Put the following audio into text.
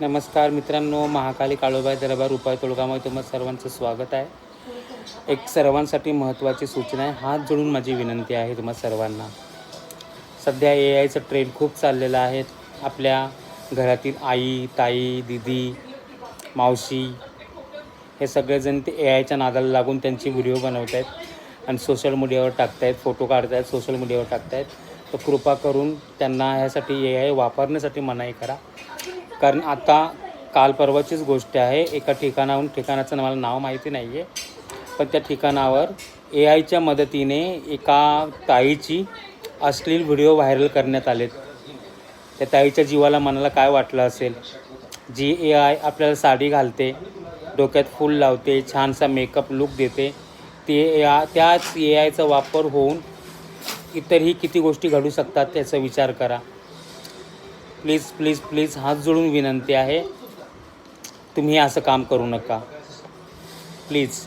नमस्कार मित्रांनो, महाकाली काळोबाई दरबार रुपाई तोडगामध्ये तुम्हा सर्वांचं स्वागत आहे. एक सर्वांसाठी महत्त्वाची सूचना आहे. हात जोडून माझी विनंती आहे तुम्हा सर्वांना. सध्या AIचं ट्रेंड खूप चाललेला आहे. आपल्या घरातील आई, ताई, दीदी, मावशी हे सगळेजण ते AIच्या नादाला लागून त्यांची व्हिडिओ बनवत आहेत आणि सोशल मीडियावर टाकत आहेत, फोटो काढत आहेत, सोशल मीडियावर टाकत आहेत. तर कृपा करून त्यांना ह्यासाठी AI वापरण्यासाठी मनाई करा. कारण आता काल परवाचीच गोष्ट आहे. एका ठिकाणाहून ठिकाणाचं मला नाव माहिती नाही आहे, पण त्या ठिकाणावर AIच्या मदतीने एका ताईची अश्लील व्हिडिओ व्हायरल करण्यात आलेत. त्या ताईच्या जीवाला मनाला काय वाटलं असेल. जी AI आपल्याला साडी घालते, डोक्यात फूल लावते, छानसा मेकअप लुक देते, त्याच AIचा वापर होऊन इतरही किती गोष्टी घडू शकतात त्याचा विचार करा. प्लीज प्लीज प्लीज हात जोडून विनंती आहे, तुम्ही असं काम करू नका प्लीज.